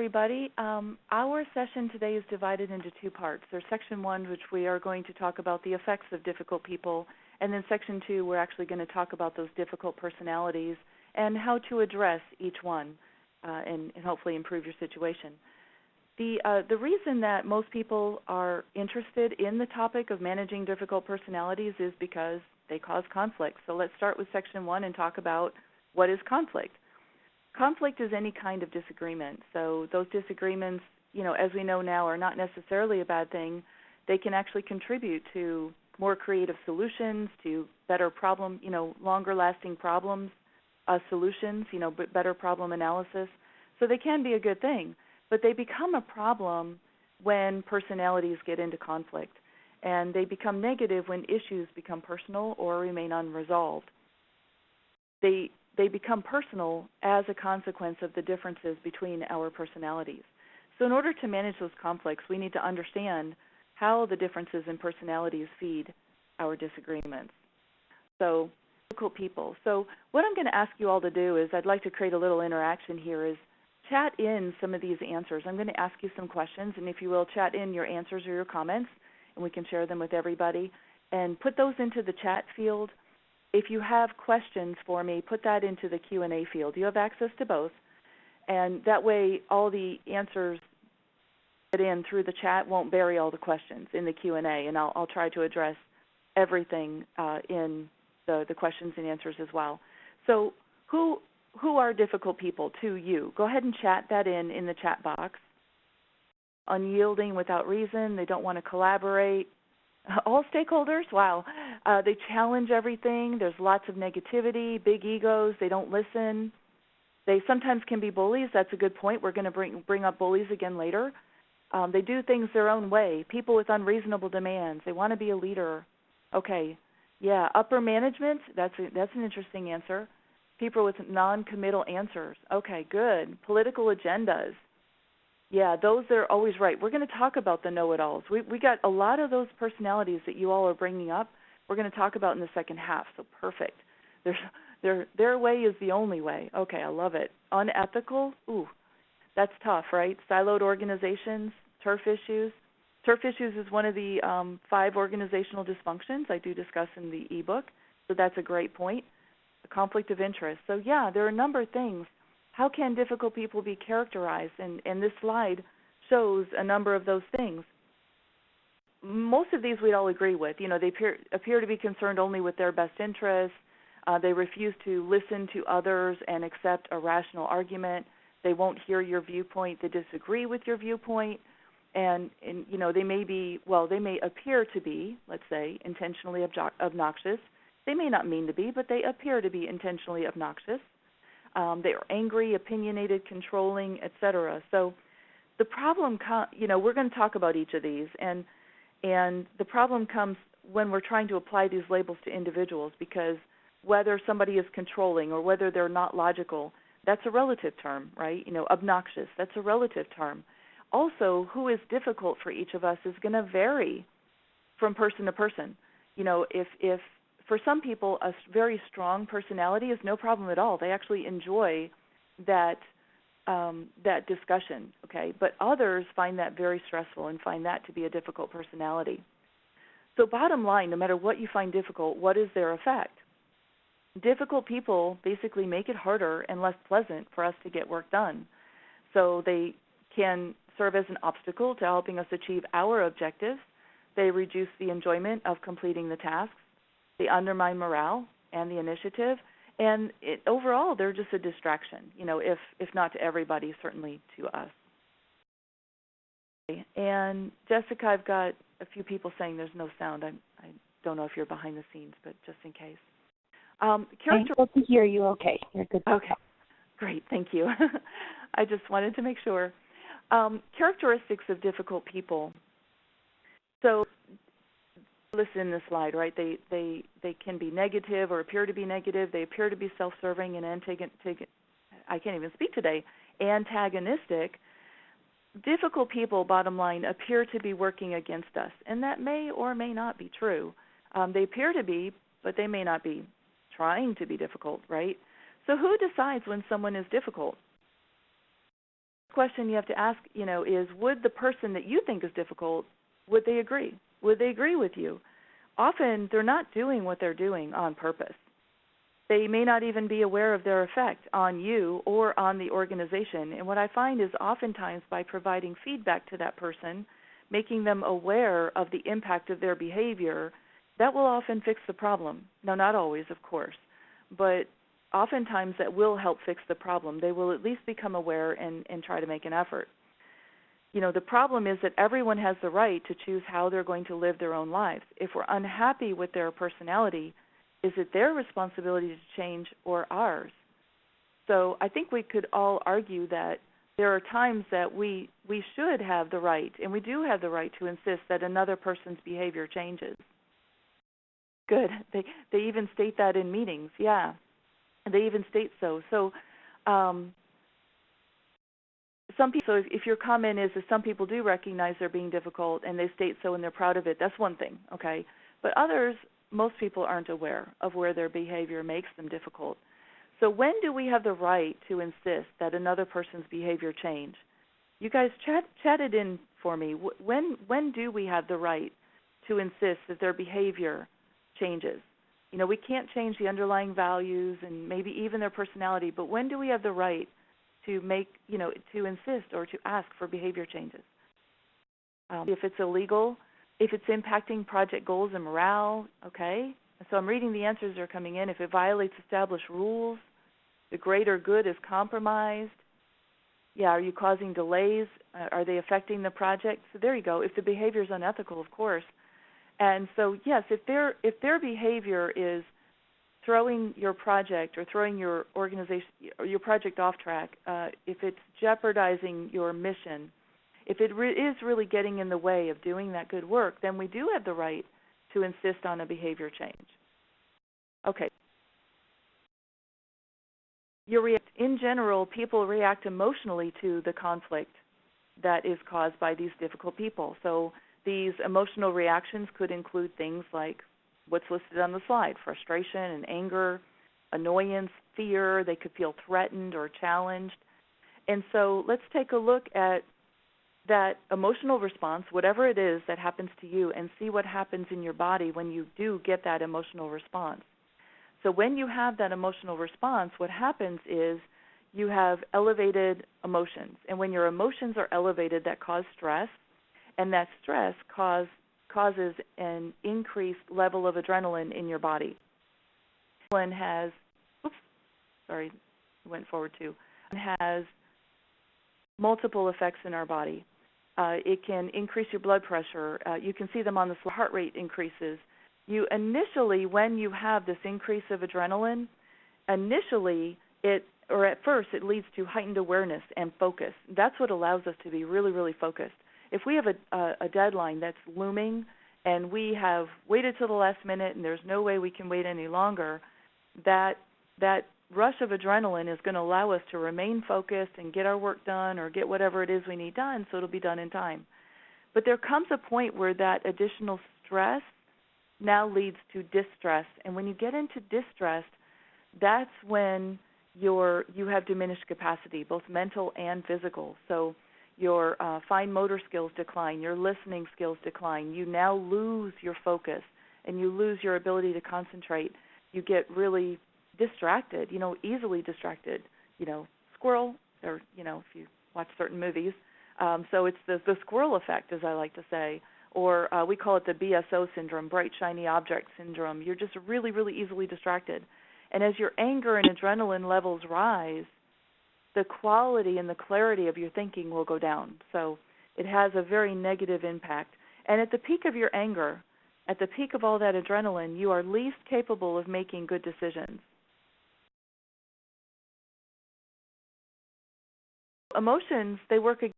Everybody, our session today is divided into two parts. There's section 1, which we are going to talk about the effects of difficult people, and then section 2, we're actually going to talk about those difficult personalities and how to address each one and hopefully improve your situation. The reason that most people are interested in the topic of managing difficult personalities is because they cause conflict. So let's start with section 1 and talk about what is conflict. Conflict is any kind of disagreement. So those disagreements, as we know now, are not necessarily a bad thing. They can actually contribute to more creative solutions, to better problem, longer-lasting problems, solutions, better problem analysis. So they can be a good thing, but they become a problem when personalities get into conflict, and they become negative when issues become personal or remain unresolved. They become personal as a consequence of the differences between our personalities. So in order to manage those conflicts, we need to understand how the differences in personalities feed our disagreements. So, difficult people. So what I'm going to ask you all to do is I'd like to create a little interaction here is chat in some of these answers. I'm going to ask you some questions, and if you will, chat in your answers or your comments, and we can share them with everybody. And put those into the chat field. If you have questions for me, put that into the Q&A field. You have access to both, and that way all the answers get in through the chat won't bury all the questions in the Q&A, and I'll try to address everything in the questions and answers as well. So who are difficult people to you? Go ahead and chat that in the chat box. Unyielding without reason, they don't want to collaborate. All stakeholders, wow. They challenge everything. There's lots of negativity, big egos. They don't listen. They sometimes can be bullies. That's a good point. We're going to bring up bullies again later. They do things their own way. People with unreasonable demands. They want to be a leader. Okay, yeah. Upper management, that's an interesting answer. People with non-committal answers. Okay, good. Political agendas. Yeah, those are always right. We're going to talk about the know-it-alls. We got a lot of those personalities that you all are bringing up. We're going to talk about in the second half, so perfect. Their way is the only way. Okay, I love it. Unethical, ooh, that's tough, right? Siloed organizations, turf issues. Turf issues is one of the 5 organizational dysfunctions I do discuss in the ebook, so that's a great point. The conflict of interest. So yeah, there are a number of things. How can difficult people be characterized? And this slide shows a number of those things. Most of these we'd all agree with. They appear to be concerned only with their best interests. They refuse to listen to others and accept a rational argument. They won't hear your viewpoint. They disagree with your viewpoint. And they may appear to be, let's say, intentionally obnoxious. They may not mean to be, but they appear to be intentionally obnoxious. They are angry, opinionated, controlling, etc. So the problem, we're going to talk about each of these, and the problem comes when we're trying to apply these labels to individuals, because whether somebody is controlling or whether they're not logical, that's a relative term, right? Obnoxious, that's a relative term. Also, who is difficult for each of us is going to vary from person to person. If for some people, a very strong personality is no problem at all. They actually enjoy that discussion, okay? But others find that very stressful and find that to be a difficult personality. So bottom line, no matter what you find difficult, what is their effect? Difficult people basically make it harder and less pleasant for us to get work done. So they can serve as an obstacle to helping us achieve our objectives. They reduce the enjoyment of completing the tasks. They undermine morale and the initiative, and overall, they're just a distraction, if not to everybody, certainly to us. And Jessica, I've got a few people saying there's no sound. I don't know if you're behind the scenes, but just in case. I'm able to hear you okay. You're good. Okay, great, thank you. I just wanted to make sure. Characteristics of difficult people. So, listen in this slide, right? They can be negative or appear to be negative. They appear to be self-serving and I can't even speak today. Antagonistic. Difficult people, bottom line, appear to be working against us, and that may or may not be true. They appear to be, but they may not be trying to be difficult, right? So who decides when someone is difficult? question you have to ask, is would the person that you think is difficult, would they agree? Would they agree with you? Often they're not doing what they're doing on purpose. They may not even be aware of their effect on you or on the organization. And what I find is oftentimes by providing feedback to that person, making them aware of the impact of their behavior, that will often fix the problem. Now, not always, of course, but oftentimes that will help fix the problem. They will at least become aware and try to make an effort. The problem is that everyone has the right to choose how they're going to live their own lives. If we're unhappy with their personality, is it their responsibility to change or ours? So I think we could all argue that there are times that we should have the right, and we do have the right to insist that another person's behavior changes. Good. They even state that in meetings. Yeah. They even state so. So some people, so if your comment is that some people do recognize they're being difficult and they state so and they're proud of it, that's one thing, okay? But others, most people aren't aware of where their behavior makes them difficult. So when do we have the right to insist that another person's behavior change? You guys chat it in for me. When do we have the right to insist that their behavior changes? We can't change the underlying values and maybe even their personality, but when do we have the right to to insist or to ask for behavior changes? If it's illegal, if it's impacting project goals and morale, okay? So I'm reading the answers that are coming in. If it violates established rules, the greater good is compromised. Yeah, are you causing delays? Are they affecting the project? So there you go. If the behavior is unethical, of course. And so, yes, if their behavior is throwing your project or throwing your organization or your project off track, if it's jeopardizing your mission, if it is really getting in the way of doing that good work, then we do have the right to insist on a behavior change. Okay. In general, people react emotionally to the conflict that is caused by these difficult people. So these emotional reactions could include things like what's listed on the slide: frustration and anger, annoyance, fear. They could feel threatened or challenged. And so let's take a look at that emotional response, whatever it is that happens to you, and see what happens in your body when you do get that emotional response. So when you have that emotional response, what happens is you have elevated emotions. And when your emotions are elevated, that cause stress, and that stress causes an increased level of adrenaline in your body. Adrenaline has multiple effects in our body. It can increase your blood pressure. You can see them on the slide. Heart rate increases. Initially, when you have this increase of adrenaline, at first it leads to heightened awareness and focus. That's what allows us to be really, really focused. If we have a deadline that's looming and we have waited till the last minute and there's no way we can wait any longer, that rush of adrenaline is going to allow us to remain focused and get our work done or get whatever it is we need done, so it'll be done in time. But there comes a point where that additional stress now leads to distress. And when you get into distress, that's when you have diminished capacity, both mental and physical. So your fine motor skills decline, your listening skills decline. You now lose your focus and you lose your ability to concentrate. You get really distracted, easily distracted, squirrel, or, if you watch certain movies. So it's the squirrel effect, as I like to say, or we call it the BSO syndrome, bright, shiny object syndrome. You're just really, really easily distracted. And as your anger and adrenaline levels rise, the quality and the clarity of your thinking will go down. So it has a very negative impact. And at the peak of your anger, at the peak of all that adrenaline, you are least capable of making good decisions. Emotions, they work against